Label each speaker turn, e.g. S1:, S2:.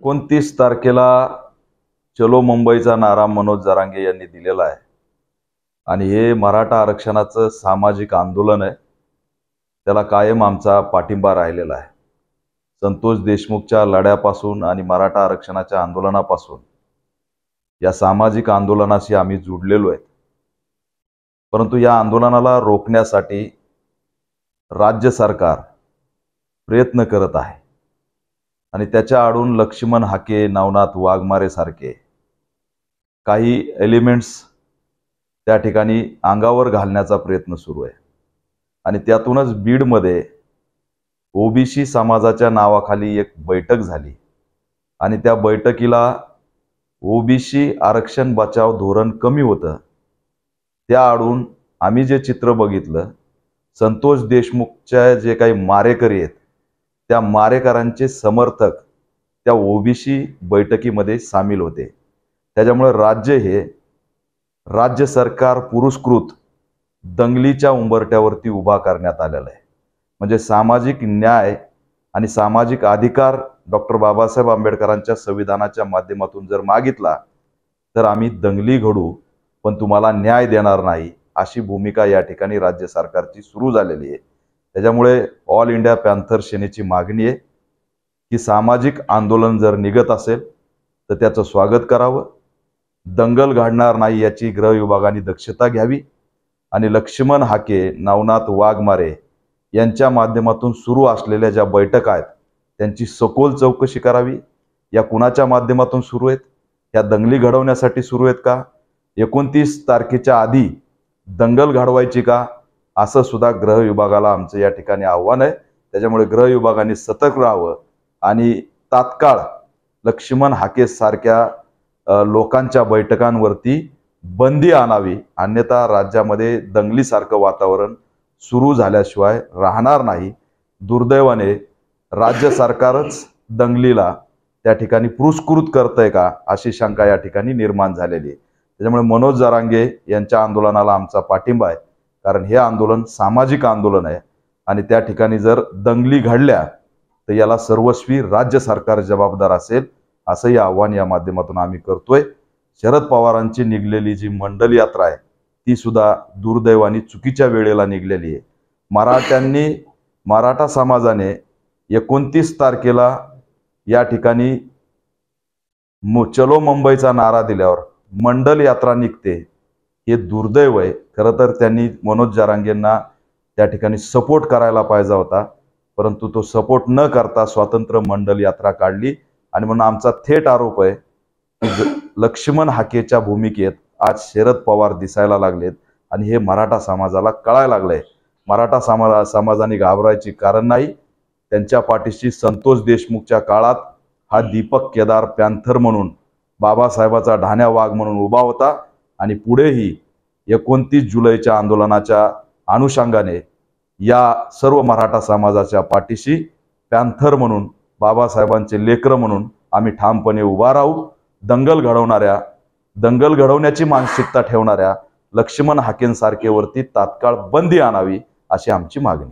S1: 29 तारखेला चलो मुंबईचा नारा मनोज जरांगे यांनी दिलेला आहे आणि हे मराठा आरक्षणाचं सामाजिक आंदोलन आहे। त्याला कायम आमचा पाठिंबा राहिलेला आहे। संतोष देशमुखच्या लढ्यापासून आणि मराठा आरक्षणाच्या आंदोलनापासून या सामाजिक आंदोलनाशी आम्ही जुडलेलो आहे। परंतु या आंदोलनाला रोखण्यासाठी राज्य सरकार प्रयत्न करत आहे आणि त्याच्या आडून लक्ष्मण हाके, नवनाथ वाघमारे सारखे काही एलिमेंट्स त्या ठिकाणी अंगावर घालण्याचा प्रयत्न सुरू आहे आणि त्यातूनच बीडमध्ये ओबीसी समाजाच्या नावाखाली एक बैठक झाली आणि त्या बैठकीला ओबीसी आरक्षण बचाव धोरण कमी होतं। त्या आडून आम्ही जे चित्र बघितलं, संतोष देशमुखच्या जे काही मारेकरी आहेत त्या मारेकरांचे समर्थक त्या ओबीसी बैठकीमध्ये सामील होते। त्याच्यामुळे राज्य सरकार पुरस्कृत दंगलीच्या उंबरठ्यावरती उभा करण्यात आलेला आहे। म्हणजे सामाजिक न्याय आणि सामाजिक अधिकार डॉक्टर बाबासाहेब आंबेडकरांच्या संविधानाच्या माध्यमातून जर मागितला तर आम्ही दंगली घडू पण तुम्हाला न्याय देणार नाही, अशी भूमिका या ठिकाणी राज्य सरकारची सुरू झालेली आहे। त्याच्यामुळे ऑल इंडिया पॅन्थर सेनेची मागणी आहे की सामाजिक आंदोलन जर निघत असेल तर त्याचं स्वागत करावं, दंगल घडणार नाही याची गृह विभागाने दक्षता घ्यावी आणि लक्ष्मण हाके, नवनाथ वाघमारे यांच्या माध्यमातून सुरू असलेल्या ज्या बैठका आहेत त्यांची सखोल चौकशी करावी। या कुणाच्या माध्यमातून सुरू आहेत? या दंगली घडवण्यासाठी सुरू आहेत का? 29 तारखेच्या आधी दंगल घडवायची का? असं सुद्धा गृह विभागाला आमचं या ठिकाणी आव्हान आहे। त्याच्यामुळे गृह विभागाने सतर्क राहावं आणि तात्काळ लक्ष्मण हाके सारख्या लोकांच्या बैठकांवरती बंदी आणावी, अन्यथा राज्यामध्ये दंगलीसारखं वातावरण सुरू झाल्याशिवाय राहणार नाही। दुर्दैवाने राज्य सरकारच दंगलीला त्या ठिकाणी पुरस्कृत करतंय का अशी शंका या ठिकाणी निर्माण झालेली आहे। त्याच्यामुळे मनोज जरांगे यांच्या आंदोलनाला आमचा पाठिंबा आहे, कारण हे आंदोलन सामाजिक आंदोलन आहे आणि त्या ठिकाणी जर दंगली घडल्या तर याला सर्वस्वी राज्य सरकार जबाबदार असेल, असंही आव्हान या माध्यमातून आम्ही करतोय। शरद पवारांची निघलेली जी मंडल यात्रा आहे ती सुद्धा दुर्दैवाने चुकीच्या वेळेला निघलेली आहे। मराठा समाजाने 29 तारखेला या ठिकाणी चलो मुंबईचा नारा दिल्यावर मंडल यात्रा निघते, हे दुर्दैव आहे। खरं तर त्यांनी मनोज जरांगेंना त्या ठिकाणी सपोर्ट करायला पाहिजे होता, परंतु तो सपोर्ट न करता स्वतंत्र मंडल यात्रा काढली आणि म्हणून आमचा थेट आरोप आहे की लक्ष्मण हाकेच्या भूमिकेत आज शरद पवार दिसायला लागलेत आणि हे मराठा समाजाला कळायला लागलंय। मराठा समाजाने घाबरायची कारण नाही। त्यांच्या पाठीशी संतोष देशमुखच्या काळात हा दीपक केदार पॅन्थर म्हणून, बाबासाहेबाचा ढाण्या वाघ म्हणून उभा होता आणि पुढेही 29 जुलैच्या आंदोलनाच्या अनुषंगाने या सर्व मराठा समाजाच्या पाठीशी पॅन्थर म्हणून, बाबासाहेबांचे लेकरं म्हणून आम्ही ठामपणे उभा राहू। दंगल घडवण्याची मानसिकता ठेवणाऱ्या लक्ष्मण हाकेंसारखेवरती तात्काळ बंदी आणावी अशी आमची मागणी।